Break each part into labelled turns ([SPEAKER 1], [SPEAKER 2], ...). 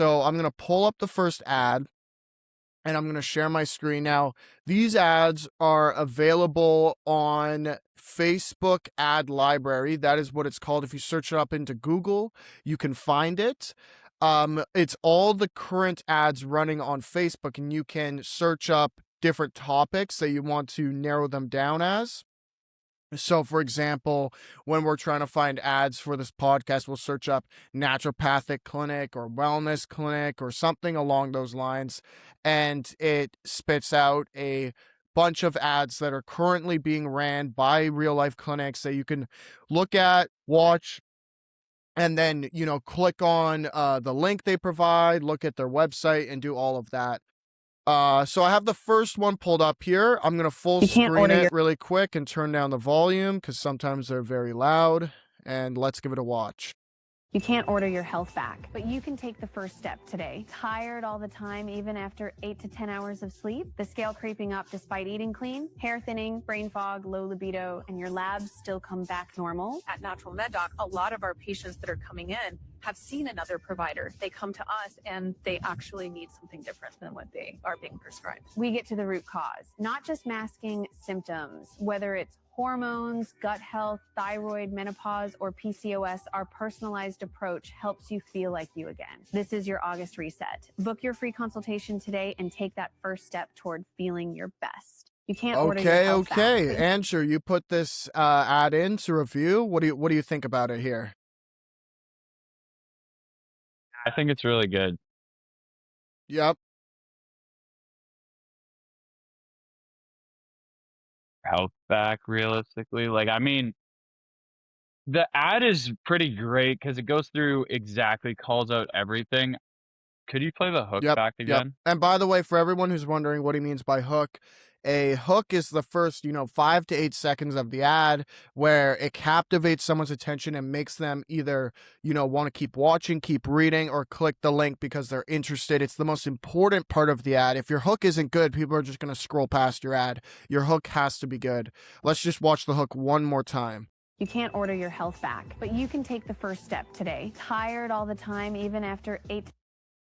[SPEAKER 1] So I'm going to pull up the first ad and I'm going to share my screen. Now, these ads are available on Facebook Ad Library. That is what it's called. If you search it up into Google, you can find it. It's all the current ads running on Facebook, and you can search up different topics that you want to narrow them down as. So, for example, when we're trying to find ads for this podcast, we'll search up naturopathic clinic or wellness clinic or something along those lines, and it spits out a bunch of ads that are currently being ran by real life clinics that you can look at, watch, and then, click on the link they provide, look at their website, and do all of that. So I have the first one pulled up here. I'm going to full
[SPEAKER 2] You can't
[SPEAKER 1] screen
[SPEAKER 2] order
[SPEAKER 1] it
[SPEAKER 2] your
[SPEAKER 1] really quick and turn down the volume because sometimes they're very loud. And let's give it a watch.
[SPEAKER 2] You can't order your health back, but you can take the first step today. Tired all the time, even after 8 to 10 hours of sleep? The scale creeping up despite eating clean? Hair thinning, brain fog, low libido, and your labs still come back normal?
[SPEAKER 3] At Natural Med Doc, a lot of our patients that are coming in have seen another provider. They come to us and they actually need something different than what they are being prescribed.
[SPEAKER 2] We get to the root cause, not just masking symptoms. Whether it's hormones, gut health, thyroid, menopause, or PCOS, our personalized approach helps you feel like you again. This is your August reset. Book your free consultation today and take that first step toward feeling your best. You can't order your health back.
[SPEAKER 1] Andrew, you put this ad in to review. What do you think about it here?
[SPEAKER 4] I think it's really good.
[SPEAKER 1] Yep.
[SPEAKER 4] Health back, realistically. The ad is pretty great because it goes through calls out everything. Could you play the hook back again?
[SPEAKER 1] And by the way, for everyone who's wondering what he means by hook, a hook is the first, 5 to 8 seconds of the ad where it captivates someone's attention and makes them either, want to keep watching, keep reading, or click the link because they're interested. It's the most important part of the ad. If your hook isn't good, people are just going to scroll past your ad. Your hook has to be good. Let's just watch the hook one more time.
[SPEAKER 2] You can't order your health back, but you can take the first step today. Tired all the time, even after 8.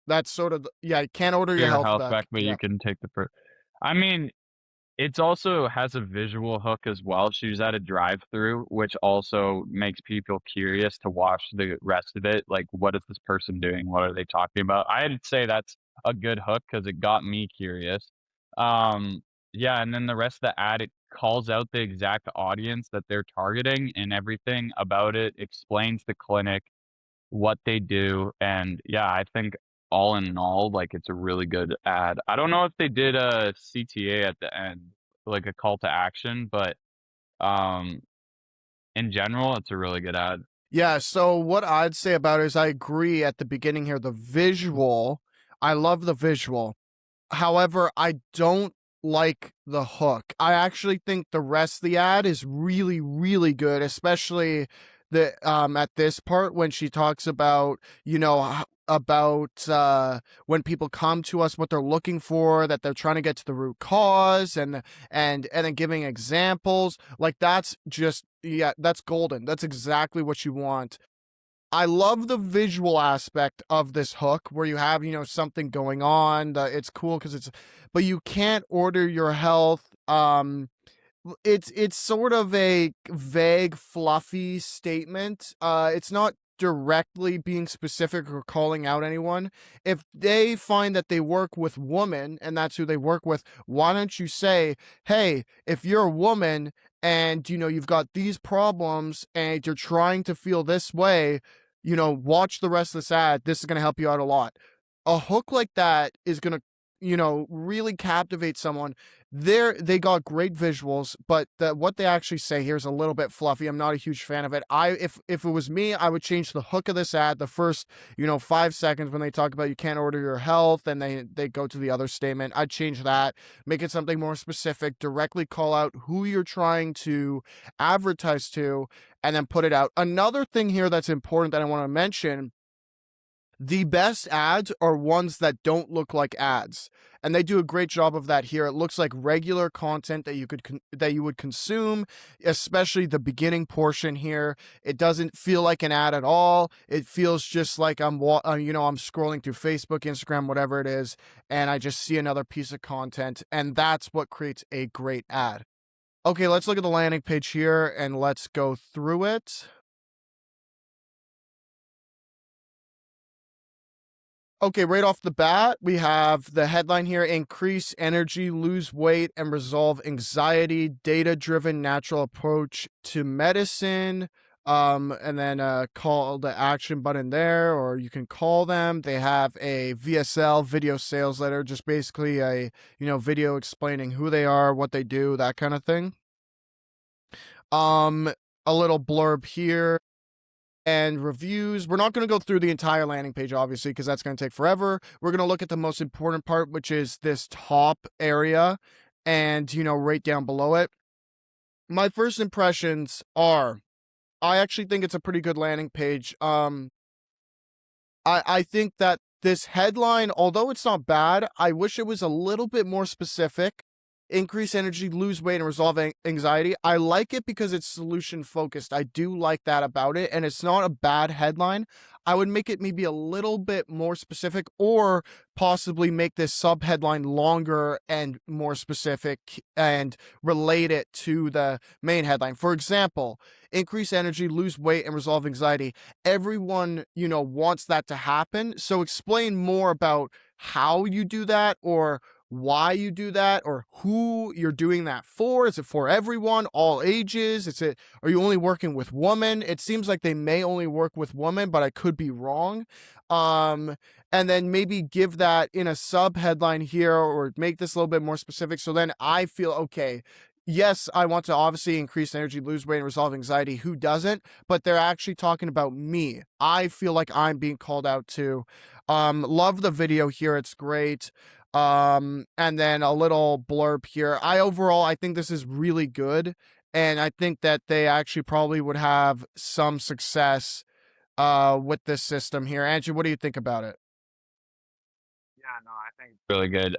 [SPEAKER 1] That's sort of, you can't order your health back,
[SPEAKER 4] but you can take the first. I mean, it also has a visual hook as well. She's at a drive-through, which also makes people curious to watch the rest of it. Like, what is this person doing? What are they talking about? I'd say that's a good hook because it got me curious. Yeah, and then the rest of the ad, it calls out the exact audience that they're targeting and everything about it, explains the clinic, what they do, and yeah, I think all in all, it's a really good ad. I don't know if they did a CTA at the end, like a call to action, but in general, it's a really good ad.
[SPEAKER 1] Yeah, so what I'd say about it is I agree at the beginning here, the visual, I love the visual. However, I don't like the hook. I actually think the rest of the ad is really, really good, especially at this part when she talks about, when people come to us, what they're looking for, that they're trying to get to the root cause, and then giving examples. That's just, that's golden. That's exactly what you want. I love the visual aspect of this hook where you have, something going on. It's cool because but you can't order your health. It's sort of a vague, fluffy statement. It's not directly being specific or calling out anyone. If they find that they work with women and that's who they work with, why don't you say, hey, if you're a woman and, you've got these problems and you're trying to feel this way, watch the rest of this ad. This is going to help you out a lot. A hook like that is going to, really captivate someone. They got great visuals, but what they actually say here is a little bit fluffy. I'm not a huge fan of it. If it was me, I would change the hook of this ad, the first, 5 seconds when they talk about you can't order your health and they go to the other statement. I'd change that, make it something more specific, directly call out who you're trying to advertise to, and then put it out. Another thing here that's important that I want to mention The best ads are ones that don't look like ads, and they do a great job of that here. It looks like regular content that you would consume, especially the beginning portion here. It doesn't feel like an ad at all. It feels just like I'm scrolling through Facebook, Instagram, whatever it is, and I just see another piece of content, and that's what creates a great ad. Okay, let's look at the landing page here and let's go through it. Okay, right off the bat, we have the headline here: increase energy, lose weight, and resolve anxiety, data-driven natural approach to medicine. And then a call to action button there, or you can call them. They have a VSL, video sales letter, just basically a video explaining who they are, what they do, that kind of thing. A little blurb here. And reviews. We're not going to go through the entire landing page, obviously, because that's going to take forever. We're going to look at the most important part, which is this top area and, right down below it. My first impressions are, I actually think it's a pretty good landing page. I think that this headline, although it's not bad, I wish it was a little bit more specific. Increase energy, lose weight, and resolve anxiety. I like it because it's solution focused. I do like that about it, and it's not a bad headline. I would make it maybe a little bit more specific, or possibly make this sub headline longer and more specific and relate it to the main headline. For example, increase energy, lose weight, and resolve anxiety. Everyone, wants that to happen. So explain more about how you do that, or why you do that, or who you're doing that for. Is it for everyone, all ages? Are you only working with women? It seems like they may only work with women, but I could be wrong. And then maybe give that in a sub headline here, or make this a little bit more specific. So then I feel, okay, yes, I want to obviously increase energy, lose weight, and resolve anxiety. Who doesn't? But they're actually talking about me. I feel like I'm being called out too. Love the video here. It's great. And then a little blurb here. I think this is really good, and I think that they actually probably would have some success with this system here. Andrew, what do you think about it?
[SPEAKER 4] Yeah, no, I think it's really good.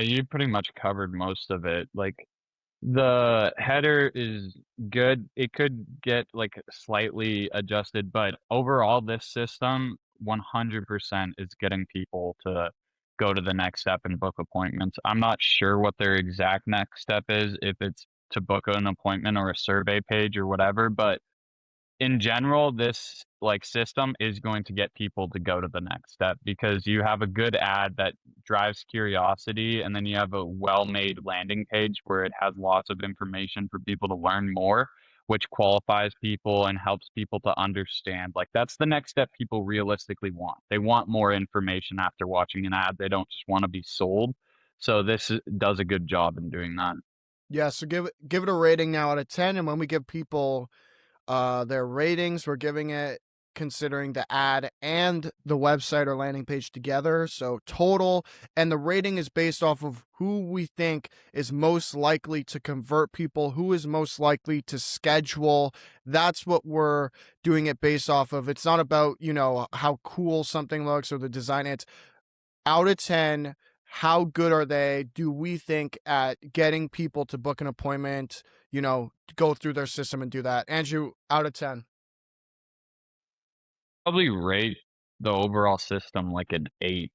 [SPEAKER 4] You pretty much covered most of it. Like, the header is good. It could get like slightly adjusted, but overall, this system 100% is getting people to go to the next step and book appointments. I'm not sure what their exact next step is, if it's to book an appointment or a survey page or whatever, but in general, this system is going to get people to go to the next step, because you have a good ad that drives curiosity, and then you have a well-made landing page where it has lots of information for people to learn more, which qualifies people and helps people to understand. That's the next step people realistically want. They want more information after watching an ad. They don't just want to be sold. So this does a good job in doing that.
[SPEAKER 1] Yeah, so give it a rating now out of 10, and when we give people their ratings, we're giving it considering the ad and the website or landing page together, so total. And the rating is based off of who we think is most likely to convert people, who is most likely to schedule. That's what we're doing it based off of. It's not about how cool something looks or the design. It's out of 10, how good are they? Do we think at getting people to book an appointment, go through their system and do that? Andrew, out of 10.
[SPEAKER 4] Probably rate the overall system like an 8.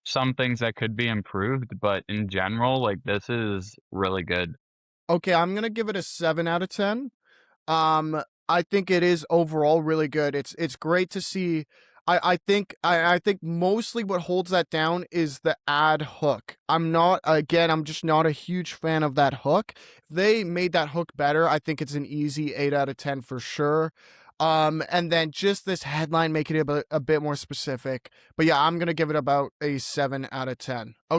[SPEAKER 4] Some things that could be improved, but in general, this is really good.
[SPEAKER 1] Okay, I'm gonna give it a 7 out of 10. I think it is overall really good. It's great to see. I think mostly what holds that down is the ad hook. I'm just not a huge fan of that hook. If they made that hook better, I think it's an easy 8 out of 10 for sure. And then just this headline, making it a bit more specific. But yeah, I'm gonna give it about a 7 out of 10. Okay.